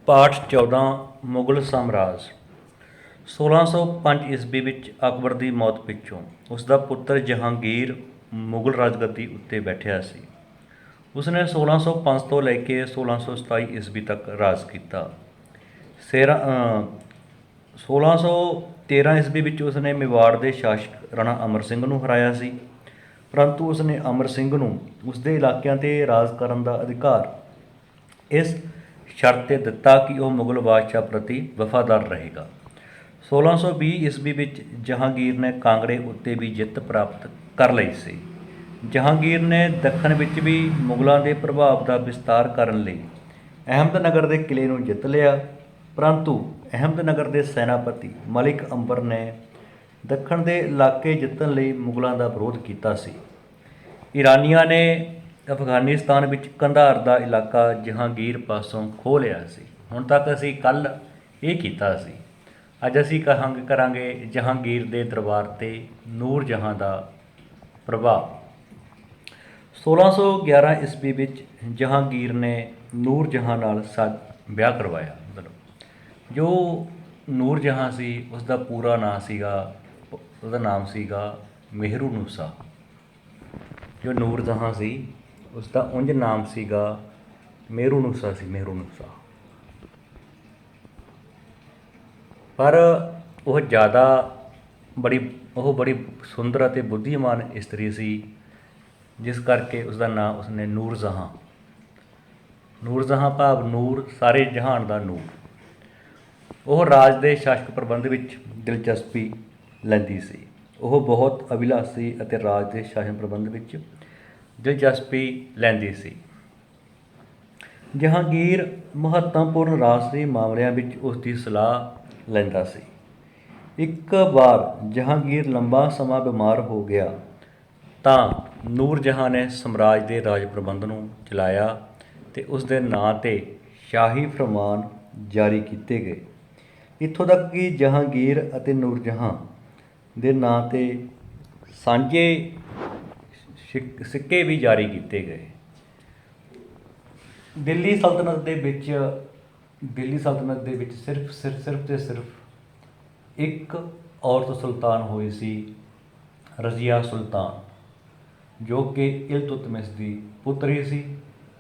ਪਾਠ 14 ਮੁਗਲ ਸਾਮਰਾਜ 1605 ਈਸਵੀ ਵਿੱਚ ਅਕਬਰ ਦੀ ਮੌਤ ਪਿੱਛੋਂ ਉਸ ਦਾ ਪੁੱਤਰ ਜਹਾਂਗੀਰ ਮੁਗਲ ਰਾਜਗੱਦੀ ਉੱਤੇ ਬੈਠਿਆ ਸੀ। ਉਸਨੇ 1605 ਤੋਂ ਲੈ ਕੇ 1627 ਈਸਵੀ ਤੱਕ ਰਾਜ ਕੀਤਾ। 1613 ਈਸਵੀ ਵਿੱਚ ਉਸਨੇ ਮੇਵਾੜ ਦੇ ਸ਼ਾਸਕ ਰਾਣਾ ਅਮਰ ਸਿੰਘ ਨੂੰ ਹਰਾਇਆ ਸੀ, ਪਰੰਤੂ ਉਸਨੇ ਅਮਰ ਸਿੰਘ ਨੂੰ ਉਸਦੇ ਇਲਾਕਿਆਂ 'ਤੇ ਰਾਜ ਕਰਨ ਦਾ ਅਧਿਕਾਰ ਇਸ ਸ਼ਰਤ 'ਤੇ ਦਿੱਤਾ ਕਿ ਉਹ ਮੁਗਲ ਬਾਦਸ਼ਾਹ ਪ੍ਰਤੀ ਵਫਾਦਾਰ ਰਹੇਗਾ। 1620 ਈਸਵੀ ਵਿੱਚ ਜਹਾਂਗੀਰ ਨੇ ਕਾਂਗੜੇ ਉੱਤੇ ਵੀ ਜਿੱਤ ਪ੍ਰਾਪਤ ਕਰ ਲਈ ਸੀ। ਜਹਾਂਗੀਰ ਨੇ ਦੱਖਣ ਵਿੱਚ ਵੀ ਮੁਗਲਾਂ ਦੇ ਪ੍ਰਭਾਵ ਦਾ ਵਿਸਤਾਰ ਕਰਨ ਲਈ ਅਹਿਮਦਨਗਰ ਦੇ ਕਿਲ੍ਹੇ ਨੂੰ ਜਿੱਤ ਲਿਆ, ਪਰੰਤੂ ਅਹਿਮਦਨਗਰ ਦੇ ਸੈਨਾਪਤੀ ਮਲਿਕ ਅੰਬਰ ਨੇ ਦੱਖਣ ਦੇ ਇਲਾਕੇ ਜਿੱਤਣ ਲਈ ਮੁਗਲਾਂ ਦਾ ਵਿਰੋਧ ਕੀਤਾ ਸੀ। ਈਰਾਨੀਆਂ ਨੇ ਅਫਗਾਨਿਸਤਾਨ ਵਿੱਚ ਕੰਧਾਰ ਦਾ ਇਲਾਕਾ ਜਹਾਂਗੀਰ ਪਾਸੋਂ ਖੋਹ ਲਿਆ ਸੀ। ਹੁਣ ਤੱਕ ਅਸੀਂ ਕੱਲ੍ਹ ਇਹ ਕੀਤਾ ਸੀ। ਅੱਜ ਅਸੀਂ ਕਰਾਂਗੇ ਜਹਾਂਗੀਰ ਦੇ ਦਰਬਾਰ 'ਤੇ ਨੂਰ ਜਹਾਂ ਦਾ ਪ੍ਰਭਾਵ। 1611 ਈਸਵੀ ਵਿੱਚ ਜਹਾਂਗੀਰ ਨੇ ਨੂਰ ਜਹਾਂ ਨਾਲ ਵਿਆਹ ਕਰਵਾਇਆ। ਜੋ ਨੂਰ ਜਹਾਂ ਸੀ ਉਸਦਾ ਪੂਰਾ ਉਹਦਾ ਨਾਮ ਸੀਗਾ ਮੇਹਰੂਨੁਸਾ। ਜੋ ਨੂਰ ਜਹਾਂ ਸੀ ਉਸਦਾ ਉਂਝ ਨਾਮ ਸੀਗਾ ਮੇਹਰੂਨੁਸਾ ਮੇਹਰੂਨੁਸਾ। ਪਰ ਉਹ ਬੜੀ ਸੁੰਦਰ ਅਤੇ ਬੁੱਧੀਮਾਨ ਇਸਤਰੀ ਸੀ, ਜਿਸ ਕਰਕੇ ਉਸਦਾ ਨਾਂ ਉਸਨੇ ਨੂਰ ਜਹਾਂ ਭਾਵ ਨੂਰ ਸਾਰੇ ਜਹਾਨ ਦਾ ਨੂਰ। ਉਹ ਰਾਜ ਦੇ ਸ਼ਾਸਕ ਪ੍ਰਬੰਧ ਵਿੱਚ ਦਿਲਚਸਪੀ ਲੈਂਦੀ ਸੀ। ਉਹ ਬਹੁਤ ਅਭਿਲਾਸ਼ੀ ਅਤੇ ਰਾਜ ਦੇ ਸ਼ਾਸਨ ਪ੍ਰਬੰਧ ਵਿੱਚ ਦਿਲਚਸਪੀ ਲੈਂਦੀ ਸੀ। ਜਹਾਂਗੀਰ ਮਹੱਤਵਪੂਰਨ ਰਾਜਸੀ ਮਾਮਲਿਆਂ ਵਿੱਚ ਉਸ ਦੀ ਸਲਾਹ ਲੈਂਦਾ ਸੀ। ਇੱਕ ਵਾਰ ਜਹਾਂਗੀਰ ਲੰਬਾ ਸਮਾਂ ਬਿਮਾਰ ਹੋ ਗਿਆ ਤਾਂ ਨੂਰ ਜਹਾਂ ਨੇ ਸਾਮਰਾਜ ਦੇ ਰਾਜ ਪ੍ਰਬੰਧ ਨੂੰ ਚਲਾਇਆ ਅਤੇ ਉਸ ਦੇ ਨਾਂ 'ਤੇ ਸ਼ਾਹੀ ਫਰਮਾਨ ਜਾਰੀ ਕੀਤੇ ਗਏ। ਇੱਥੋਂ ਤੱਕ ਕਿ ਜਹਾਂਗੀਰ ਅਤੇ ਨੂਰ ਜਹਾਂ ਦੇ ਨਾਂ 'ਤੇ ਸਾਂਝੇ ਸਿੱਕੇ ਵੀ ਜਾਰੀ ਕੀਤੇ ਗਏ। ਦਿੱਲੀ ਸਲਤਨਤ ਦੇ ਵਿੱਚ ਸਿਰਫ ਇੱਕ ਔਰਤ ਸੁਲਤਾਨ ਹੋਈ ਸੀ, ਰਜ਼ੀਆ ਸੁਲਤਾਨ, ਜੋ ਕਿ ਇਲਤੁਤਮਿਸ਼ ਦੀ ਪੁੱਤਰੀ ਸੀ,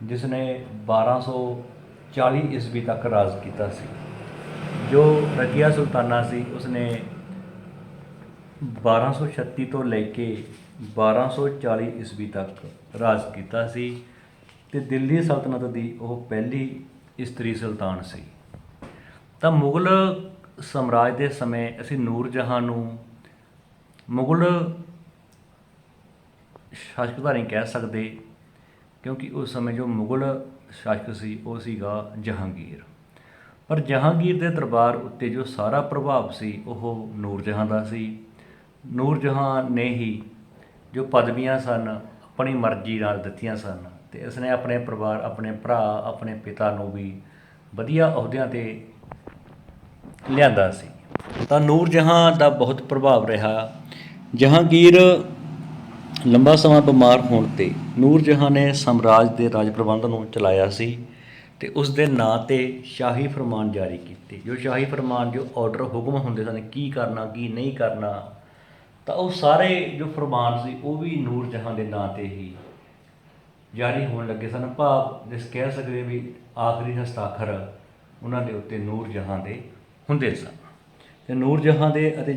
ਜਿਸ ਨੇ 1240 ਈਸਵੀ ਤੱਕ ਰਾਜ ਕੀਤਾ ਸੀ। ਜੋ ਰਜ਼ੀਆ ਸੁਲਤਾਨਾ ਸੀ ਉਸਨੇ 1236 ਤੋਂ ਲੈ ਕੇ 1240 ਈਸਵੀ ਤੱਕ ਰਾਜ ਕੀਤਾ ਸੀ ਅਤੇ ਦਿੱਲੀ ਸਲਤਨਤ ਦੀ ਉਹ ਪਹਿਲੀ ਇਸਤਰੀ ਸੁਲਤਾਨ ਸੀ। ਤਾਂ ਮੁਗਲ ਸਾਮਰਾਜ ਦੇ ਸਮੇਂ ਅਸੀਂ ਨੂਰ ਜਹਾਂ ਨੂੰ ਮੁਗਲ ਸ਼ਾਸਕ ਤਾਂ ਨਹੀਂ ਕਹਿ ਸਕਦੇ, ਕਿਉਂਕਿ ਉਸ ਸਮੇਂ ਜੋ ਮੁਗਲ ਸ਼ਾਸਕ ਸੀ ਉਹ ਸੀਗਾ ਜਹਾਂਗੀਰ। ਪਰ ਜਹਾਂਗੀਰ ਦੇ ਦਰਬਾਰ ਉੱਤੇ ਜੋ ਸਾਰਾ ਪ੍ਰਭਾਵ ਸੀ ਉਹ ਨੂਰ ਜਹਾਂ ਦਾ ਸੀ। ਨੂਰ ਜਹਾਂ ਨੇ ਹੀ ਜੋ ਪਦਵੀਆਂ ਸਨ ਆਪਣੀ ਮਰਜ਼ੀ ਨਾਲ ਦਿੱਤੀਆਂ ਸਨ ਅਤੇ ਇਸਨੇ ਆਪਣੇ ਪਰਿਵਾਰ, ਆਪਣੇ ਭਰਾ, ਆਪਣੇ ਪਿਤਾ ਨੂੰ ਵੀ ਵਧੀਆ ਅਹੁਦਿਆਂ 'ਤੇ ਲਿਆਂਦਾ ਸੀ। ਤਾਂ ਨੂਰ ਜਹਾਂ ਦਾ ਬਹੁਤ ਪ੍ਰਭਾਵ ਰਿਹਾ। ਜਹਾਂਗੀਰ ਲੰਬਾ ਸਮਾਂ ਬਿਮਾਰ ਹੋਣ 'ਤੇ ਨੂਰ ਜਹਾਂ ਨੇ ਸਾਮਰਾਜ ਦੇ ਰਾਜ ਪ੍ਰਬੰਧ ਨੂੰ ਚਲਾਇਆ ਸੀ ਅਤੇ ਉਸ ਦੇ ਨਾਂ 'ਤੇ ਸ਼ਾਹੀ ਫਰਮਾਨ ਜਾਰੀ ਕੀਤੇ। ਜੋ ਸ਼ਾਹੀ ਫਰਮਾਨ, ਜੋ ਔਡਰ, ਹੁਕਮ ਹੁੰਦੇ ਸਨ, ਕੀ ਕਰਨਾ ਕੀ ਨਹੀਂ ਕਰਨਾ, ਤਾਂ ਉਹ ਸਾਰੇ ਜੋ ਫਰਮਾਨ ਸੀ ਉਹ ਵੀ ਨੂਰ ਜਹਾਂ ਦੇ ਨਾਂ 'ਤੇ ਹੀ ਜਾਰੀ ਹੋਣ ਲੱਗੇ ਸਨ। ਭਾਵ ਜਿਸ ਕਹਿ ਸਕਦੇ ਵੀ ਆਖਰੀ ਹਸਤਾਖਰ ਉਹਨਾਂ ਦੇ ਉੱਤੇ ਨੂਰ ਜਹਾਂ ਦੇ ਹੁੰਦੇ ਸਨ। ਅਤੇ ਨੂਰ ਜਹਾਂ ਦੇ ਅਤੇ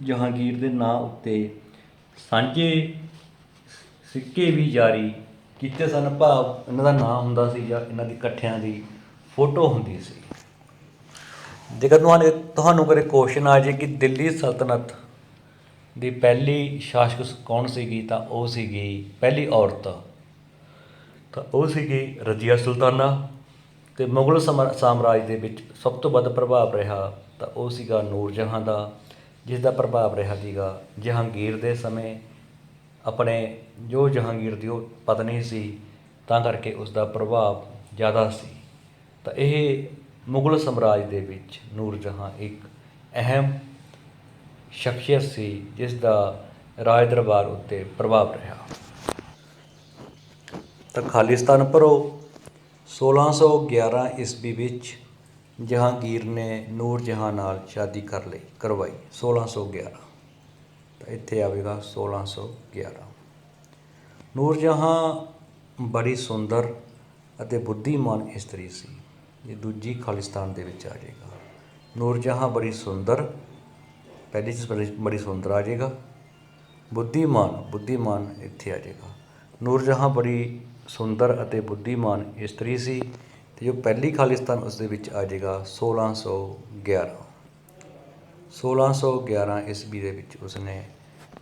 ਜਹਾਂਗੀਰ ਦੇ ਨਾਂ ਉੱਤੇ ਸਾਂਝੇ ਸਿੱਕੇ ਵੀ ਜਾਰੀ ਕੀਤੇ ਸਨ। ਭਾਵ ਇਹਨਾਂ ਦਾ ਨਾਂ ਹੁੰਦਾ ਸੀ ਜਾਂ ਇਹਨਾਂ ਦੀ ਇਕੱਠਿਆਂ ਦੀ ਫੋਟੋ ਹੁੰਦੀ ਸੀ। ਜੇਕਰ ਤੁਹਾਨੂੰ ਕਦੇ ਕੁਐਸਚਨ ਆ ਜਾਏ ਕਿ ਦਿੱਲੀ ਸਲਤਨਤ ਦੀ ਪਹਿਲੀ ਸ਼ਾਸਕ ਕੌਣ ਸੀਗੀ, ਤਾਂ ਉਹ ਸੀਗੀ ਪਹਿਲੀ ਔਰਤ, ਤਾਂ ਉਹ ਸੀਗੀ ਰਜ਼ੀਆ ਸੁਲਤਾਨਾ। ਅਤੇ ਮੁਗਲ ਸਾਮਰਾਜ ਦੇ ਵਿੱਚ ਸਭ ਤੋਂ ਵੱਧ ਪ੍ਰਭਾਵ ਰਿਹਾ ਤਾਂ ਉਹ ਸੀਗਾ ਨੂਰ ਜਹਾਂ ਦਾ, ਜਿਸ ਦਾ ਪ੍ਰਭਾਵ ਰਿਹਾ ਸੀਗਾ ਜਹਾਂਗੀਰ ਦੇ ਸਮੇਂ। ਜੋ ਜਹਾਂਗੀਰ ਦੀ ਉਹ ਪਤਨੀ ਸੀ ਤਾਂ ਕਰਕੇ ਉਸ ਦਾ ਪ੍ਰਭਾਵ ਜ਼ਿਆਦਾ ਸੀ। ਤਾਂ ਇਹ ਮੁਗਲ ਸਾਮਰਾਜ ਦੇ ਵਿੱਚ ਨੂਰ ਜਹਾਂ ਇੱਕ ਅਹਿਮ ਸ਼ਖਸੀਅਤ ਸੀ, ਜਿਸ ਦਾ ਰਾਜ ਦਰਬਾਰ ਉੱਤੇ ਪ੍ਰਭਾਵ ਰਿਹਾ। ਤਾਂ ਖਾਲਿਸਤਾਨ ਭਰੋ 1611 ਈਸਵੀ ਵਿੱਚ ਜਹਾਂਗੀਰ ਨੇ ਨੂਰ ਜਹਾਂ ਨਾਲ ਸ਼ਾਦੀ ਕਰਵਾਈ 1611। ਤਾਂ ਇੱਥੇ ਆਵੇਗਾ 1611। ਨੂਰ ਜਹਾਂ ਬੜੀ ਸੁੰਦਰ ਅਤੇ ਬੁੱਧੀਮਾਨ ਇਸਤਰੀ ਸੀ। ਇਹ ਦੂਜੀ ਖਾਲਿਸਤਾਨ ਦੇ ਵਿੱਚ ਆ ਜਾਏਗਾ। ਨੂਰ ਜਹਾਂ ਬੜੀ ਸੁੰਦਰ, ਪਹਿਲੀ 'ਚ ਬੜੀ ਸੁੰਦਰ ਆ ਜਾਏਗਾ। ਬੁੱਧੀਮਾਨ ਇੱਥੇ ਆ ਜਾਏਗਾ। ਨੂਰ ਜਹਾਂ ਬੜੀ ਸੁੰਦਰ ਅਤੇ ਬੁੱਧੀਮਾਨ ਇਸਤਰੀ ਸੀ। ਅਤੇ ਜੋ ਪਹਿਲੀ ਖਾਲਿਸਤਾਨ ਉਸ ਦੇ ਵਿੱਚ ਆ ਜਾਏਗਾ 1611। 1611 ਈਸਵੀ ਦੇ ਵਿੱਚ ਉਸਨੇ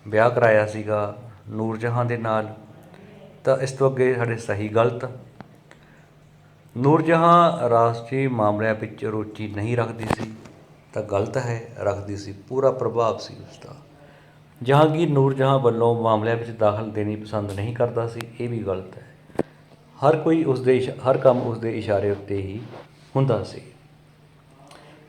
ਵਿਆਹ ਕਰਾਇਆ ਸੀਗਾ ਨੂਰ ਜਹਾਂ ਦੇ ਨਾਲ। ਤਾਂ ਇਸ ਤੋਂ ਅੱਗੇ ਸਾਡੇ ਸਹੀ ਗਲਤ। ਨੂਰ ਜਹਾਂ ਰਾਸ਼ਟਰੀ ਮਾਮਲਿਆਂ ਵਿੱਚ ਰੁਚੀ ਨਹੀਂ ਰੱਖਦੀ ਸੀ। ਤਾਂ ਗਲਤ ਹੈ, ਰੱਖਦੀ ਸੀ, ਪੂਰਾ ਪ੍ਰਭਾਵ ਸੀ ਉਸਦਾ। ਜਹਾਂਗੀਰ ਨੂਰ ਜਹਾਂ ਵੱਲੋਂ ਮਾਮਲਿਆਂ ਵਿੱਚ ਦਾਖਲ ਦੇਣੀ ਪਸੰਦ ਨਹੀਂ ਕਰਦਾ ਸੀ, ਇਹ ਵੀ ਗਲਤ ਹੈ। ਹਰ ਕੰਮ ਉਸਦੇ ਇਸ਼ਾਰੇ ਉੱਤੇ ਹੀ ਹੁੰਦਾ ਸੀ।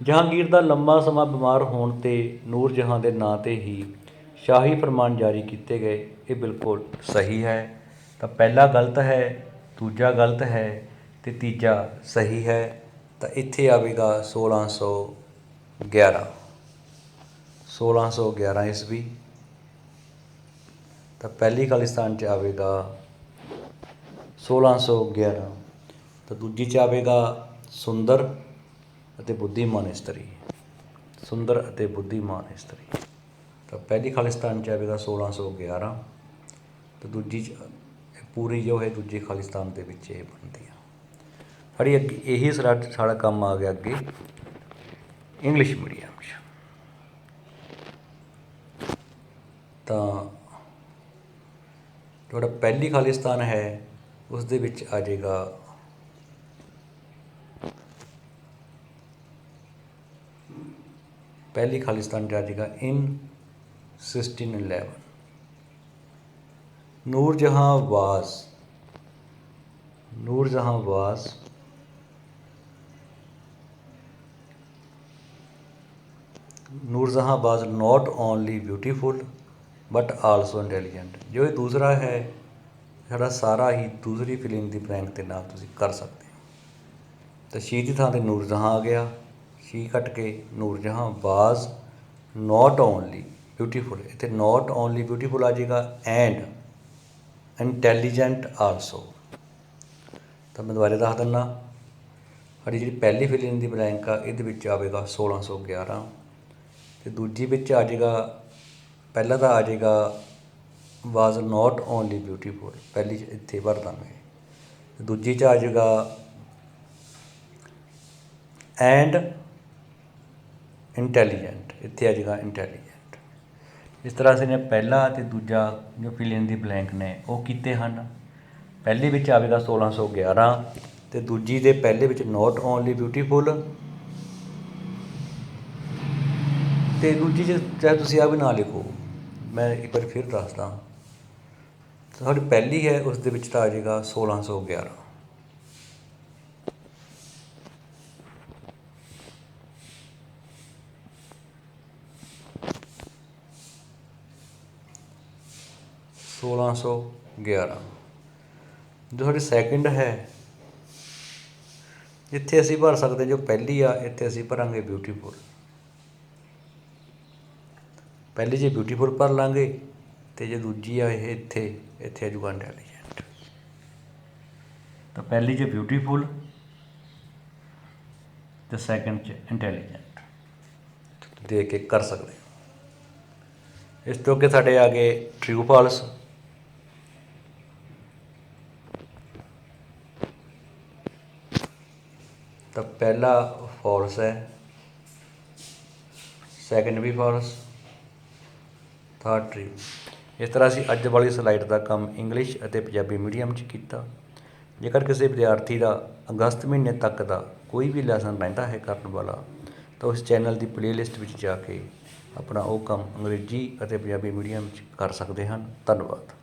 ਜਹਾਂਗੀਰ ਦਾ ਲੰਬਾ ਸਮਾਂ ਬਿਮਾਰ ਹੋਣ 'ਤੇ ਨੂਰ ਜਹਾਂ ਦੇ ਨਾਂ 'ਤੇ ਹੀ ਸ਼ਾਹੀ ਫਰਮਾਨ ਜਾਰੀ ਕੀਤੇ ਗਏ, ਇਹ ਬਿਲਕੁਲ ਸਹੀ ਹੈ। ਤਾਂ ਪਹਿਲਾ ਗਲਤ ਹੈ, ਦੂਜਾ ਗਲਤ ਹੈ ਅਤੇ ਤੀਜਾ ਸਹੀ ਹੈ। ਤਾਂ ਇੱਥੇ ਆਵੇਗਾ 1611। 1611 ਈਸਵੀ। ਤਾਂ ਪਹਿਲੀ ਖਾਲਿਸਤਾਨ 'ਚ ਆਵੇਗਾ 1611। ਤਾਂ ਦੂਜੀ 'ਚ ਆਵੇਗਾ ਸੁੰਦਰ ਅਤੇ ਬੁੱਧੀਮਾਨ ਇਸਤਰੀ। ਸੁੰਦਰ ਅਤੇ ਬੁੱਧੀਮਾਨ ਇਸਤਰੀ। ਤਾਂ ਪਹਿਲੀ ਖਾਲਿਸਤਾਨ 'ਚ ਆਵੇਗਾ 1611। ਅਤੇ ਦੂਜੀ 'ਚ ਪੂਰੀ ਜੋ ਹੈ ਦੂਜੀ ਖਾਲਿਸਤਾਨ ਦੇ ਵਿੱਚ ਇਹ ਬਣਦੀ ਆ। ਸਾਡੀ ਅੱਗੇ ਇਹੀ ਸਾਡਾ ਕੰਮ ਆ ਗਿਆ ਅੱਗੇ ਇੰਗਲਿਸ਼ ਮੀਡੀਅਮ 'ਚ। ਤਾਂ ਤੁਹਾਡਾ ਪਹਿਲੀ ਖਾਲਿਸਤਾਨ ਹੈ ਉਸ ਦੇ ਵਿੱਚ ਆ ਜਾਏਗਾ ਪਹਿਲੀ ਖਾਲਿਸਤਾਨ 'ਚ ਆ ਜਾਏਗਾ in 1611। Nur Jahan was not only beautiful but also intelligent. ਜੋ ਇਹ ਦੂਸਰਾ ਹੈ ਸਾਡਾ ਸਾਰਾ ਹੀ ਦੂਸਰੀ ਫਿਲਿੰਗ ਦੀ ਬਲੈਂਕ ਦੇ ਨਾਲ ਤੁਸੀਂ ਕਰ ਸਕਦੇ ਹੋ। ਤਾਂ ਸ਼ੀ ਦੀ ਥਾਂ 'ਤੇ ਨੂਰ ਜਹਾਂ ਆ ਗਿਆ। ਸ਼ੀ ਕੱਟ ਕੇ ਨੂਰ Jahan was not only beautiful. ਇੱਥੇ ਨੋਟ ਓਨਲੀ ਬਿਊਟੀਫੁਲ ਆ ਜਾਏਗਾ ਐਂਡ ਇੰਟੈਲੀਜੈਂਟ ਆਲਸੋ। ਤਾਂ ਮੈਂ ਦੁਬਾਰਾ ਦੱਸ ਦਿੰਦਾ, ਸਾਡੀ ਜਿਹੜੀ ਪਹਿਲੀ ਫਿਲਿੰਗ ਦੀ ਬਲੈਂਕ ਆ ਇਹਦੇ ਵਿੱਚ ਆਵੇਗਾ 1611। ਅਤੇ ਦੂਜੀ ਵਿੱਚ ਆ ਜਾਏਗਾ, ਪਹਿਲਾਂ ਤਾਂ ਆ ਜਾਏਗਾ ਵਾਜ਼ ਨੋਟ ਓਨਲੀ ਬਿਊਟੀਫੁਲ, ਪਹਿਲੀ 'ਚ ਇੱਥੇ ਭਰ ਦਾਂਗੇ। ਦੂਜੀ 'ਚ ਆ ਜਾਏਗਾ ਐਂਡ ਇੰਟੈਲੀਜੈਂਟ, ਇੱਥੇ ਆ ਜਾਏਗਾ ਇੰਟੈਲੀਜੈਂਟ। ਇਸ ਤਰ੍ਹਾਂ ਅਸੀਂ ਨੇ ਪਹਿਲਾ ਅਤੇ ਦੂਜਾ ਜੋ ਫਿਲਿੰਗ ਦੀ ਬਲੈਂਕ ਨੇ ਉਹ ਕੀਤੇ ਹਨ। ਪਹਿਲੇ ਵਿੱਚ ਆਵੇਗਾ 1611 ਅਤੇ ਦੂਜੀ ਦੇ ਪਹਿਲੇ ਵਿੱਚ ਨੋਟ ਓਨਲੀ ਬਿਊਟੀਫੁਲ। ਅਤੇ ਦੂਜੀ 'ਚ ਚਾਹੇ ਤੁਸੀਂ ਆ ਵੀ ਨਾ ਲਿਖੋ, ਮੈਂ ਇੱਕ ਵਾਰ ਫਿਰ ਦੱਸਦਾ। ਸਾਡੀ ਪਹਿਲੀ ਹੈ ਉਸ ਦੇ ਵਿੱਚ ਤਾਂ ਆ ਜਾਏਗਾ 1611। ਜੋ ਸਾਡੀ ਸੈਕਿੰਡ ਹੈ ਇੱਥੇ ਅਸੀਂ ਭਰ ਸਕਦੇ ਜੋ ਪਹਿਲੀ ਆ, ਇੱਥੇ ਅਸੀਂ ਭਰਾਂਗੇ ਬਿਊਟੀਫੁਲ। ਪਹਿਲੀ 'ਚ ਬਿਊਟੀਫੁਲ ਭਰ ਲਾਂਗੇ ਅਤੇ ਜੇ ਦੂਜੀ ਆ ਇਹ ਇੱਥੇ ਆ ਜਾਊਗਾ ਇੰਟੈਲੀਜੈਂਟ। ਤਾਂ ਪਹਿਲੀ 'ਚ ਬਿਊਟੀਫੁਲ ਅਤੇ ਸੈਕਿੰਡ 'ਚ ਇੰਟੈਲੀਜੈਂਟ ਦੇਖ ਕੇ ਕਰ ਸਕਦੇ ਹੋ। ਇਸ ਤੋਂ ਅੱਗੇ ਸਾਡੇ ਆ ਗਏ ਟਰੂ ਫਾਲਸ। ਤਾਂ ਪਹਿਲਾ ਫਾਲਸ ਹੈ, ਸੈਕਿੰਡ ਵੀ ਫਾਲਸ, ਥਰਡ ਟਰੂ। ਇਸ ਤਰ੍ਹਾਂ ਅਸੀਂ ਅੱਜ ਵਾਲੀ ਸਲਾਈਡ ਦਾ ਕੰਮ ਇੰਗਲਿਸ਼ ਅਤੇ ਪੰਜਾਬੀ ਮੀਡੀਅਮ 'ਚ ਕੀਤਾ। ਜੇਕਰ ਕਿਸੇ ਵਿਦਿਆਰਥੀ ਦਾ ਅਗਸਤ ਮਹੀਨੇ ਤੱਕ ਦਾ ਕੋਈ ਵੀ ਲੈਸਨ ਰਹਿੰਦਾ ਹੈ ਕਰਨ ਵਾਲਾ ਤਾਂ ਉਸ ਚੈਨਲ ਦੀ ਪਲੇਲਿਸਟ ਵਿੱਚ ਜਾ ਕੇ ਆਪਣਾ ਉਹ ਕੰਮ ਅੰਗਰੇਜ਼ੀ ਅਤੇ ਪੰਜਾਬੀ ਮੀਡੀਅਮ 'ਚ ਕਰ ਸਕਦੇ ਹਨ। ਧੰਨਵਾਦ।